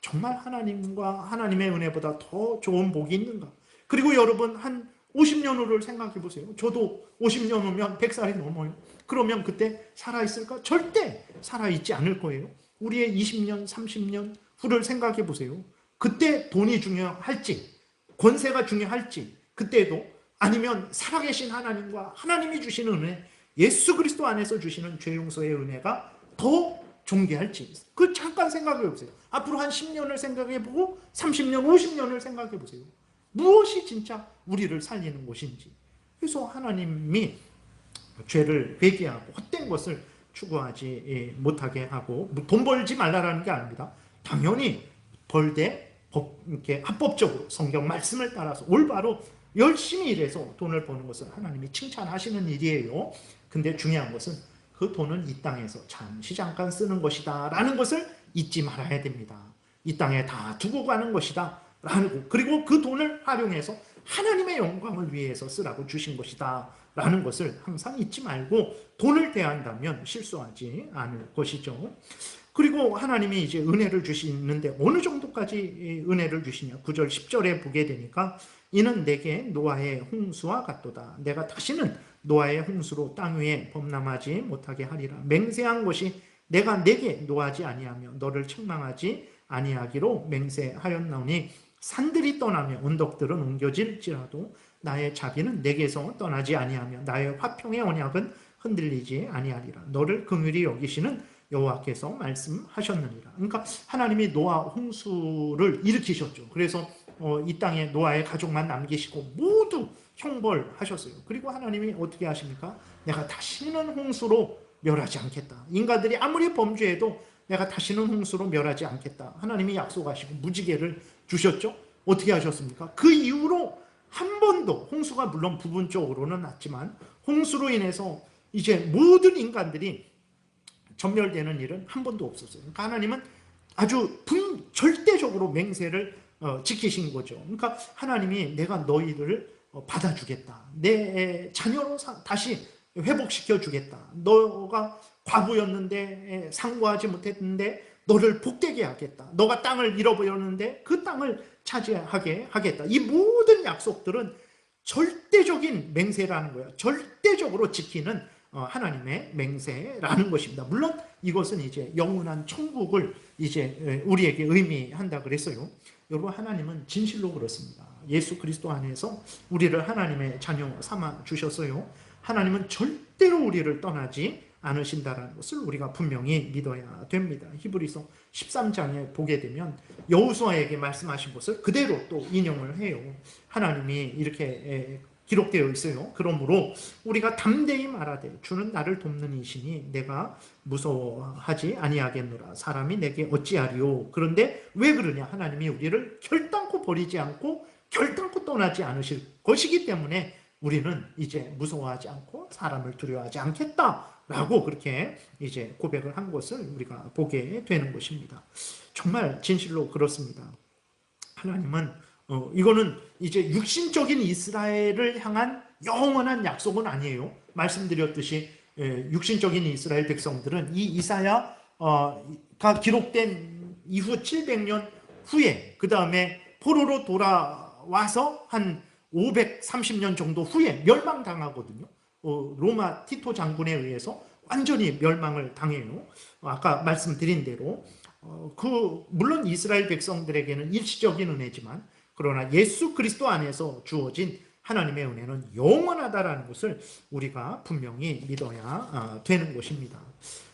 정말 하나님과 하나님의 은혜보다 더 좋은 복이 있는가? 그리고 여러분 한 50년 후를 생각해 보세요. 저도 50년 후면 100살이 넘어요. 그러면 그때 살아있을까? 절대 살아있지 않을 거예요. 우리의 20년, 30년 후를 생각해 보세요. 그때 돈이 중요할지, 권세가 중요할지, 그때도 아니면 살아계신 하나님과 하나님이 주시는 은혜, 예수 그리스도 안에서 주시는 죄 용서의 은혜가 더 존귀할지, 그 잠깐 생각해 보세요. 앞으로 한 10년을 생각해 보고 30년, 50년을 생각해 보세요. 무엇이 진짜 우리를 살리는 것인지. 그래서 하나님이 죄를 회개하고 헛된 것을 추구하지 못하게 하고, 돈 벌지 말라라는 게 아닙니다. 당연히 벌되 이렇게 합법적으로 성경 말씀을 따라서 올바로 열심히 일해서 돈을 버는 것은 하나님이 칭찬하시는 일이에요. 근데 중요한 것은 그 돈은 이 땅에서 잠시 잠깐 쓰는 것이다 라는 것을 잊지 말아야 됩니다. 이 땅에 다 두고 가는 것이다 라고, 그리고 그 돈을 활용해서 하나님의 영광을 위해서 쓰라고 주신 것이다 라는 것을 항상 잊지 말고 돈을 대한다면 실수하지 않을 것이죠. 그리고 하나님이 이제 은혜를 주시는데 어느 정도까지 은혜를 주시냐, 9절 10절에 보게 되니까 이는 내게 노아의 홍수와 같도다. 내가 다시는 노아의 홍수로 땅 위에 범람하지 못하게 하리라. 맹세한 것이 내가 내게 노하지 아니하며 너를 책망하지 아니하기로 맹세하였나오니 산들이 떠나며 언덕들은 옮겨질지라도 나의 자비는 내게서 떠나지 아니하며 나의 화평의 언약은 흔들리지 아니하리라. 너를 긍휼히 여기시는 여호와께서 말씀하셨느니라. 그러니까 하나님이 노아 홍수를 일으키셨죠. 그래서 이 땅에 노아의 가족만 남기시고 모두 형벌하셨어요. 그리고 하나님이 어떻게 하십니까? 내가 다시는 홍수로 멸하지 않겠다. 인간들이 아무리 범죄해도 내가 다시는 홍수로 멸하지 않겠다. 하나님이 약속하시고 무지개를 주셨죠. 어떻게 하셨습니까? 그 이후로 한 번도, 홍수가 물론 부분적으로는 났지만 홍수로 인해서 이제 모든 인간들이 전멸되는 일은 한 번도 없었어요. 그러니까 하나님은 아주 절대적으로 맹세를 지키신 거죠. 그러니까 하나님이 내가 너희들을 받아주겠다. 내 자녀로 다시 회복시켜 주겠다. 너가 과부였는데 상고하지 못했는데 너를 복되게 하겠다. 너가 땅을 잃어버렸는데 그 땅을 차지하게 하겠다. 이 모든 약속들은 절대적인 맹세라는 거예요. 절대적으로 지키는 하나님의 맹세라는 것입니다. 물론 이것은 이제 영원한 천국을 이제 우리에게 의미한다 그랬어요. 여러분, 하나님은 진실로 그렇습니다. 예수 그리스도 안에서 우리를 하나님의 자녀 삼아 주셨어요. 하나님은 절대로 우리를 떠나지 않으신다는 것을 우리가 분명히 믿어야 됩니다. 히브리서 13장에 보게 되면 여호수아에게 말씀하신 것을 그대로 또 인용을 해요. 하나님이 이렇게 기록되어 있어요. 그러므로 우리가 담대히 말하되 주는 나를 돕는 이시니 내가 무서워하지 아니하겠노라. 사람이 내게 어찌하리요. 그런데 왜 그러냐? 하나님이 우리를 결단코 버리지 않고 결단코 떠나지 않으실 것이기 때문에 우리는 이제 무서워하지 않고 사람을 두려워하지 않겠다라고 그렇게 이제 고백을 한 것을 우리가 보게 되는 것입니다. 정말 진실로 그렇습니다. 하나님은 이거는 이제 육신적인 이스라엘을 향한 영원한 약속은 아니에요. 말씀드렸듯이 육신적인 이스라엘 백성들은 이 이사야가 기록된 이후 700년 후에 그 다음에 포로로 돌아와서 한 530년 정도 후에 멸망당하거든요. 로마 티토 장군에 의해서 완전히 멸망을 당해요. 아까 말씀드린 대로 물론 이스라엘 백성들에게는 일시적인 은혜지만 그러나 예수 그리스도 안에서 주어진 하나님의 은혜는 영원하다라는 것을 우리가 분명히 믿어야 되는 것입니다.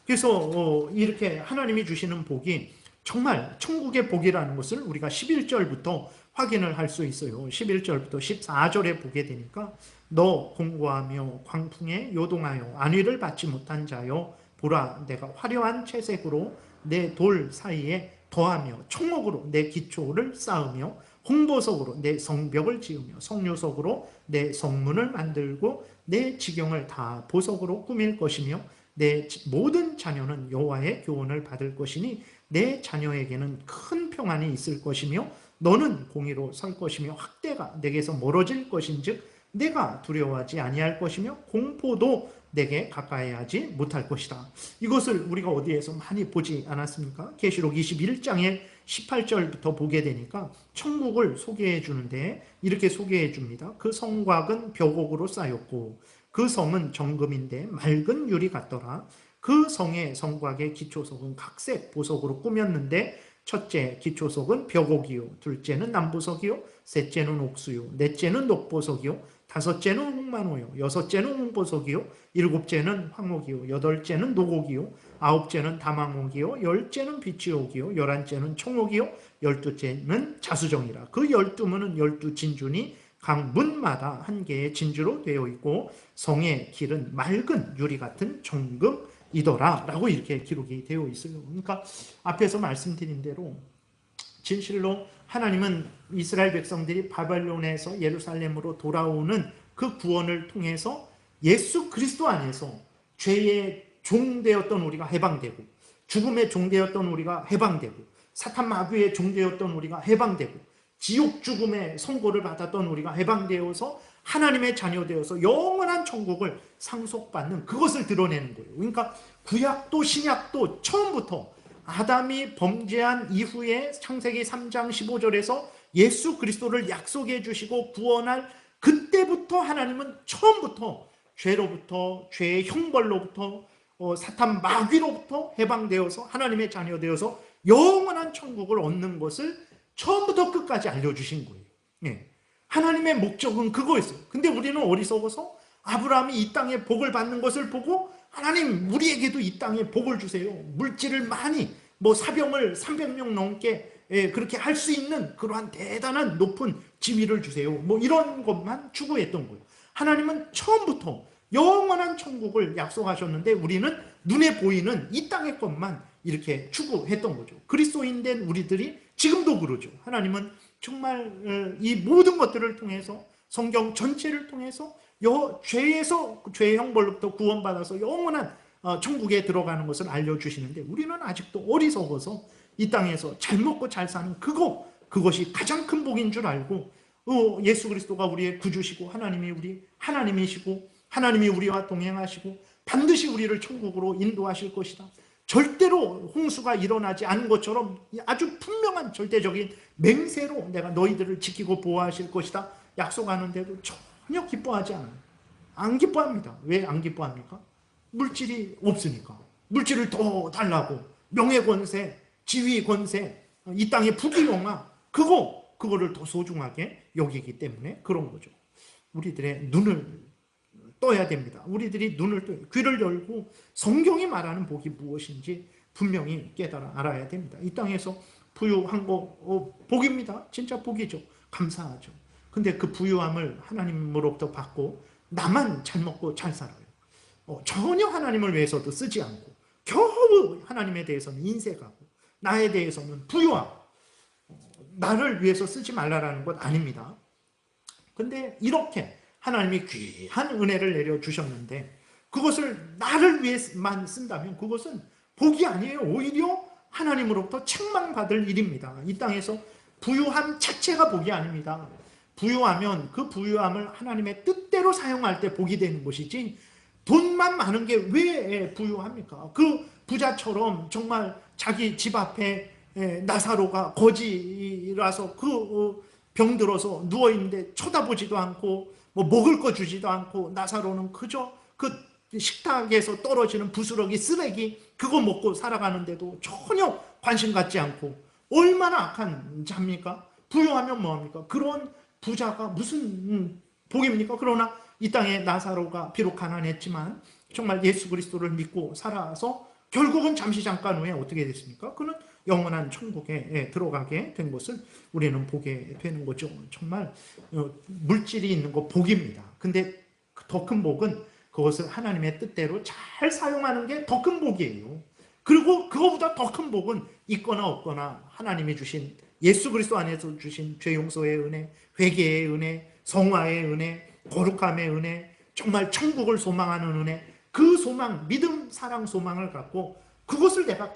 그래서 이렇게 하나님이 주시는 복이 정말 천국의 복이라는 것을 우리가 11절부터 확인을 할 수 있어요. 11절부터 14절에 보게 되니까 너 공고하며 광풍에 요동하여 안위를 받지 못한 자여 보라 내가 화려한 채색으로 내 돌 사이에 더하며 청옥으로 내 기초를 쌓으며 홍보석으로 내 성벽을 지으며 성류석으로 내 성문을 만들고 내 지경을 다 보석으로 꾸밀 것이며 내 모든 자녀는 여호와의 교훈을 받을 것이니 내 자녀에게는 큰 평안이 있을 것이며 너는 공의로 설 것이며 학대가 내게서 멀어질 것인즉 내가 두려워하지 아니할 것이며 공포도 내게 가까이 하지 못할 것이다. 이것을 우리가 어디에서 많이 보지 않았습니까? 계시록 21장의 18절부터 보게 되니까 천국을 소개해 주는데 이렇게 소개해 줍니다. 그 성곽은 벽옥으로 쌓였고 그 성은 정금인데 맑은 유리 같더라. 그 성의 성곽의 기초석은 각색 보석으로 꾸몄는데 첫째 기초석은 벽옥이요 둘째는 남보석이요 셋째는 옥수요 넷째는 녹보석이요 다섯째는 홍만호요 여섯째는 홍보석이요 일곱째는 황옥이요 여덟째는 녹옥이요 아홉째는 다망옥이요 열째는 비치옥이요 열한째는 청옥이요 열두째는 자수정이라. 그 12문은 12진주니 각 문마다 한 개의 진주로 되어 있고 성의 길은 맑은 유리 같은 정금이더라 라고 이렇게 기록이 되어 있어요. 그러니까 앞에서 말씀드린 대로 진실로 하나님은 이스라엘 백성들이 바벨론에서 예루살렘으로 돌아오는 그 구원을 통해서 예수 그리스도 안에서 죄의 종되었던 우리가 해방되고 죽음의 종되었던 우리가 해방되고 사탄 마귀의 종되었던 우리가 해방되고 지옥 죽음의 선고를 받았던 우리가 해방되어서 하나님의 자녀되어서 영원한 천국을 상속받는 그것을 드러내는 거예요. 그러니까 구약도 신약도 처음부터 아담이 범죄한 이후에 창세기 3장 15절에서 예수 그리스도를 약속해 주시고 구원할 그때부터 하나님은 처음부터 죄로부터 죄의 형벌로부터 사탄 마귀로부터 해방되어서 하나님의 자녀되어서 영원한 천국을 얻는 것을 처음부터 끝까지 알려주신 거예요. 예. 하나님의 목적은 그거였어요. 근데 우리는 어리석어서 아브라함이 이 땅에 복을 받는 것을 보고 하나님 우리에게도 이 땅에 복을 주세요. 물질을 많이 사병을 300명 넘게 그렇게 할 수 있는 그러한 대단한 높은 지위를 주세요. 이런 것만 추구했던 거예요. 하나님은 처음부터 영원한 천국을 약속하셨는데 우리는 눈에 보이는 이 땅의 것만 이렇게 추구했던 거죠. 그리스도인 된 우리들이 지금도 그러죠. 하나님은 정말 이 모든 것들을 통해서 성경 전체를 통해서 죄의 형벌로부터 구원받아서 영원한 천국에 들어가는 것을 알려주시는데 우리는 아직도 어리석어서 이 땅에서 잘 먹고 잘 사는 그것이 가장 큰 복인 줄 알고 예수 그리스도가 우리의 구주시고 하나님이시고 하나님이 우리와 동행하시고 반드시 우리를 천국으로 인도하실 것이다. 절대로 홍수가 일어나지 않은 것처럼 아주 분명한 절대적인 맹세로 내가 너희들을 지키고 보호하실 것이다 약속하는데도 전혀 기뻐하지 않아요. 안 기뻐합니다. 왜 안 기뻐합니까? 물질이 없으니까. 물질을 더 달라고 명예 권세, 지위 권세, 이 땅의 부귀영화 그거를 더 소중하게 여기기 때문에 그런 거죠. 우리들의 눈을 떠야 됩니다. 우리들이 귀를 열고 성경이 말하는 복이 무엇인지 분명히 깨달아 알아야 됩니다. 이 땅에서 부유한 거 복입니다. 진짜 복이죠. 감사하죠. 근데 그 부유함을 하나님으로부터 받고 나만 잘 먹고 잘 살아요. 전혀 하나님을 위해서도 쓰지 않고 겨우 하나님에 대해서는 인색하고 나에 대해서는 부유하고 나를 위해서 쓰지 말라라는 것 아닙니다. 근데 이렇게 하나님이 귀한 은혜를 내려주셨는데 그것을 나를 위해만 쓴다면 그것은 복이 아니에요. 오히려 하나님으로부터 책망받을 일입니다. 이 땅에서 부유함 자체가 복이 아닙니다. 부유하면 그 부유함을 하나님의 뜻대로 사용할 때 복이 되는 것이지 돈만 많은 게 왜 부유합니까? 그 부자처럼 정말 자기 집 앞에 나사로가 거지라서 그 병들어서 누워있는데 쳐다보지도 않고 뭐 먹을 거 주지도 않고 나사로는 그저 그 식탁에서 떨어지는 부스러기 쓰레기 그거 먹고 살아가는데도 전혀 관심 갖지 않고 얼마나 악한 자입니까? 부유하면 뭐합니까? 그런 부자가 무슨 복입니까? 그러나 이 땅에 나사로가 비록 가난했지만 정말 예수 그리스도를 믿고 살아서 결국은 잠시 잠깐 후에 어떻게 됐습니까? 그는 영원한 천국에 들어가게 된 것을 우리는 보게 되는 거죠. 정말 물질이 있는 거 복입니다. 근데 더 큰 복은 그것을 하나님의 뜻대로 잘 사용하는 게 더 큰 복이에요. 그리고 그거보다 더 큰 복은 있거나 없거나 하나님이 주신 예수 그리스도 안에서 주신 죄 용서의 은혜, 회개의 은혜, 성화의 은혜, 거룩함의 은혜, 정말 천국을 소망하는 은혜, 그 소망, 믿음, 사랑, 소망을 갖고 그것을 내가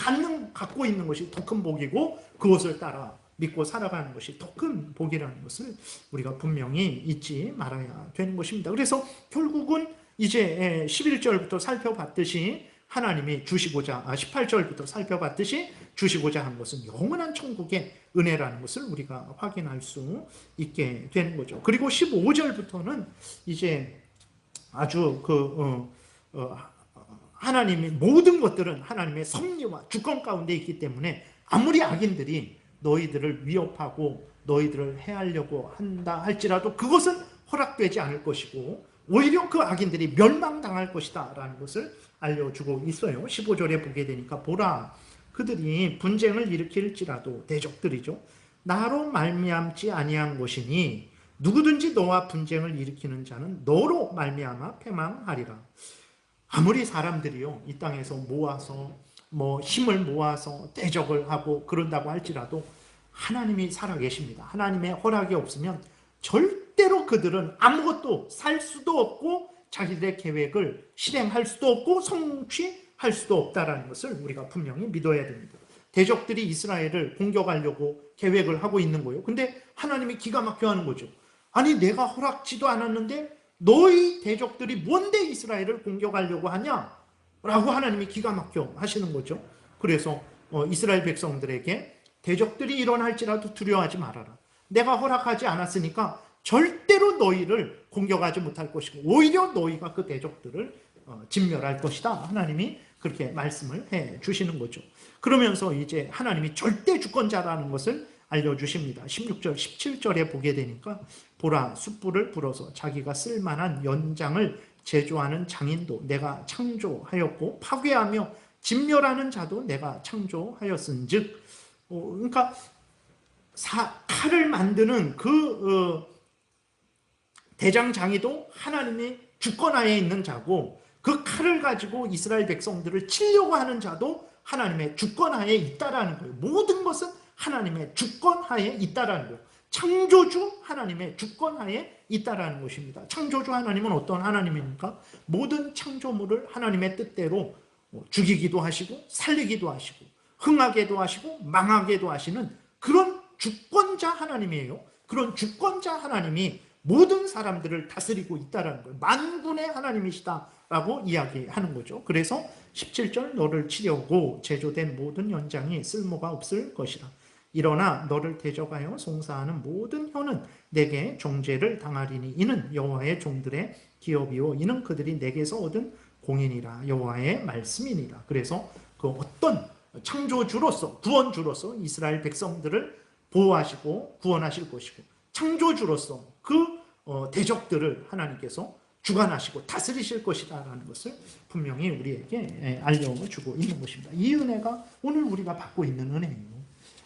갖고 있는 것이 더 큰 복이고 그것을 따라 믿고 살아가는 것이 더 큰 복이라는 것을 우리가 분명히 잊지 말아야 되는 것입니다. 그래서 결국은 이제 11절부터 살펴봤듯이 하나님이 주시고자 18절부터 살펴봤듯이 주시고자 한 것은 영원한 천국의 은혜라는 것을 우리가 확인할 수 있게 되는 거죠. 그리고 15절부터는 이제 아주 하나님의 모든 것들은 하나님의 섭리와 주권 가운데 있기 때문에 아무리 악인들이 너희들을 위협하고 너희들을 해하려고 한다 할지라도 그것은 허락되지 않을 것이고 오히려 그 악인들이 멸망당할 것이다 라는 것을 알려주고 있어요. 15절에 보게 되니까 보라 그들이 분쟁을 일으킬지라도 대적들이죠. 나로 말미암지 아니한 것이니 누구든지 너와 분쟁을 일으키는 자는 너로 말미암아 패망하리라. 아무리 사람들이요 이 땅에서 모아서 뭐 힘을 모아서 대적을 하고 그런다고 할지라도 하나님이 살아계십니다. 하나님의 허락이 없으면 절대로 그들은 아무것도 살 수도 없고 자기들의 계획을 실행할 수도 없고 성취할 수도 없다는 것을 우리가 분명히 믿어야 됩니다. 대적들이 이스라엘을 공격하려고 계획을 하고 있는 거예요. 근데 하나님이 기가 막혀 하는 거죠. 아니 내가 허락지도 않았는데 너희 대적들이 뭔데 이스라엘을 공격하려고 하냐? 라고 하나님이 기가 막혀 하시는 거죠. 그래서 이스라엘 백성들에게 대적들이 일어날지라도 두려워하지 말아라. 내가 허락하지 않았으니까 절대로 너희를 공격하지 못할 것이고 오히려 너희가 그 대적들을 진멸할 것이다. 하나님이 그렇게 말씀을 해 주시는 거죠. 그러면서 이제 하나님이 절대 주권자라는 것을 알려주십니다. 16절, 17절에 보게 되니까 보라 숯불을 불어서 자기가 쓸만한 연장을 제조하는 장인도 내가 창조하였고 파괴하며 진멸하는 자도 내가 창조하였은즉 그러니까 칼을 만드는 그 대장장이도 하나님의 주권하에 있는 자고 그 칼을 가지고 이스라엘 백성들을 치려고 하는 자도 하나님의 주권하에 있다라는 거예요. 모든 것은 하나님의 주권하에 있다라는 거예요. 창조주 하나님의 주권하에 있다라는 것입니다. 창조주 하나님은 어떤 하나님입니까? 모든 창조물을 하나님의 뜻대로 죽이기도 하시고 살리기도 하시고 흥하게도 하시고 망하게도 하시는 그런 주권자 하나님이에요. 그런 주권자 하나님이 모든 사람들을 다스리고 있다는 거예요. 만군의 하나님이시다라고 이야기하는 거죠. 그래서 17절 너를 치려고 제조된 모든 연장이 쓸모가 없을 것이다. 일어나 너를 대적하여 송사하는 모든 혀는 내게 정죄를 당하리니 이는 여호와의 종들의 기업이요 이는 그들이 내게서 얻은 공인이라 여호와의 말씀이니라. 그래서 그 어떤 창조주로서 구원주로서 이스라엘 백성들을 보호하시고 구원하실 것이고 창조주로서 그 대적들을 하나님께서 주관하시고 다스리실 것이다라는 것을 분명히 우리에게 알려주고 있는 것입니다. 이 은혜가 오늘 우리가 받고 있는 은혜예요.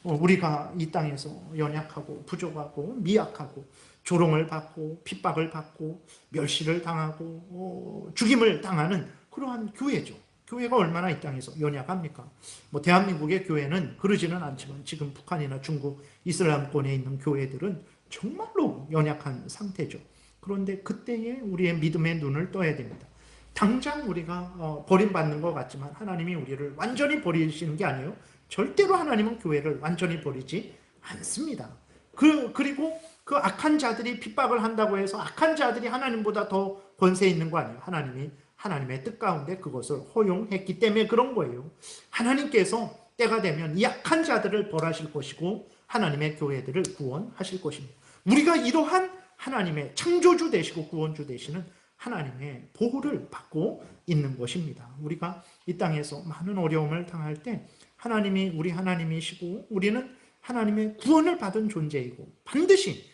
우리가 이 땅에서 연약하고 부족하고 미약하고 조롱을 받고 핍박을 받고 멸시를 당하고 죽임을 당하는 그러한 교회죠. 교회가 얼마나 이 땅에서 연약합니까? 뭐 대한민국의 교회는 그러지는 않지만 지금 북한이나 중국 이슬람권에 있는 교회들은 정말로 연약한 상태죠. 그런데 그때에 우리의 믿음의 눈을 떠야 됩니다. 당장 우리가 버림받는 것 같지만 하나님이 우리를 완전히 버리시는 게 아니에요. 절대로 하나님은 교회를 완전히 버리지 않습니다. 그리고 그 악한 자들이 핍박을 한다고 해서 악한 자들이 하나님보다 더 권세 있는 거 아니에요. 하나님이 하나님의 뜻 가운데 그것을 허용했기 때문에 그런 거예요. 하나님께서 때가 되면 이 악한 자들을 벌하실 것이고 하나님의 교회들을 구원하실 것입니다. 우리가 이러한 하나님의 창조주 되시고 구원주 되시는 하나님의 보호를 받고 있는 것입니다. 우리가 이 땅에서 많은 어려움을 당할 때 하나님이 우리 하나님이시고 우리는 하나님의 구원을 받은 존재이고 반드시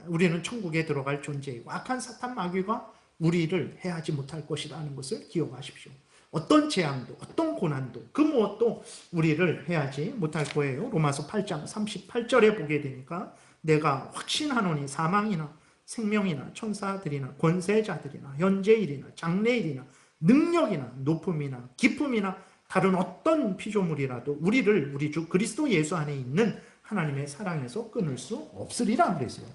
우리는 천국에 들어갈 존재이고 악한 사탄 마귀가 우리를 해하지 못할 것이라는 것을 기억하십시오. 어떤 재앙도 어떤 고난도 그 무엇도 우리를 해하지 못할 거예요. 로마서 8장 38절에 보게 되니까 내가 확신하노니 사망이나 생명이나 천사들이나 권세자들이나 현재일이나 장래일이나 능력이나 높음이나 기쁨이나 다른 어떤 피조물이라도 우리를 우리 주 그리스도 예수 안에 있는 하나님의 사랑에서 끊을 수 없으리라 그랬어요.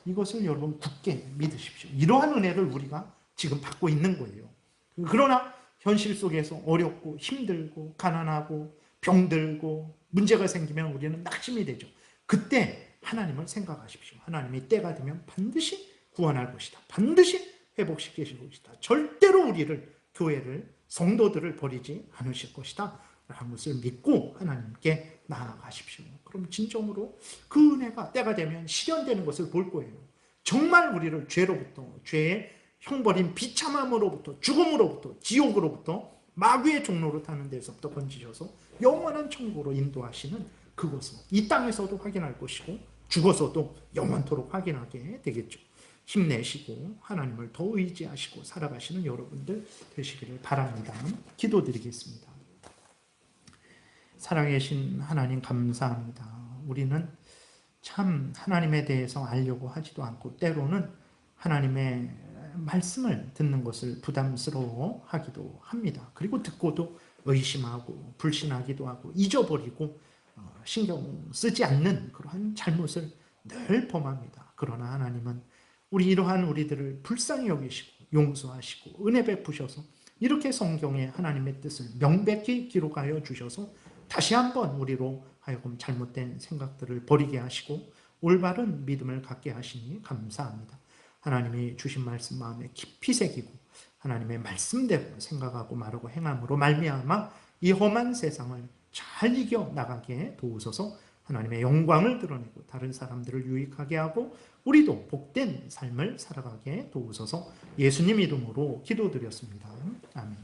이것을 여러분 굳게 믿으십시오. 이러한 은혜를 우리가 지금 받고 있는 거예요. 그러나 현실 속에서 어렵고 힘들고 가난하고 병들고 문제가 생기면 우리는 낙심이 되죠. 그때 하나님을 생각하십시오. 하나님이 때가 되면 반드시 구원할 것이다. 반드시 회복시키실 것이다. 절대로 우리를, 교회를, 성도들을 버리지 않으실 것이다 라는 것을 믿고 하나님께 나아가십시오. 그럼 진정으로 그 은혜가 때가 되면 실현되는 것을 볼 거예요. 정말 우리를 죄로부터, 죄의 형벌인 비참함으로부터, 죽음으로부터, 지옥으로부터, 마귀의 종로로 타는 데서부터 건지셔서 영원한 천국으로 인도하시는 그것을 이 땅에서도 확인할 것이고 죽어서도 영원토록 확인하게 되겠죠. 힘내시고 하나님을 더 의지하시고 살아가시는 여러분들 되시기를 바랍니다. 기도드리겠습니다. 살아계신 하나님 감사합니다. 우리는 참 하나님에 대해서 알려고 하지도 않고 때로는 하나님의 말씀을 듣는 것을 부담스러워하기도 합니다. 그리고 듣고도 의심하고 불신하기도 하고 잊어버리고 신경 쓰지 않는 그러한 잘못을 늘 범합니다. 그러나 하나님은 이러한 우리들을 불쌍히 여기시고 용서하시고 은혜 베푸셔서 이렇게 성경에 하나님의 뜻을 명백히 기록하여 주셔서 다시 한번 우리로 하여금 잘못된 생각들을 버리게 하시고 올바른 믿음을 갖게 하시니 감사합니다. 하나님이 주신 말씀 마음에 깊이 새기고 하나님의 말씀대로 생각하고 말하고 행함으로 말미암아 이 험한 세상을 잘 이겨나가게 도우소서. 하나님의 영광을 드러내고 다른 사람들을 유익하게 하고 우리도 복된 삶을 살아가게 도우소서. 예수님 이름으로 기도드렸습니다. 아멘.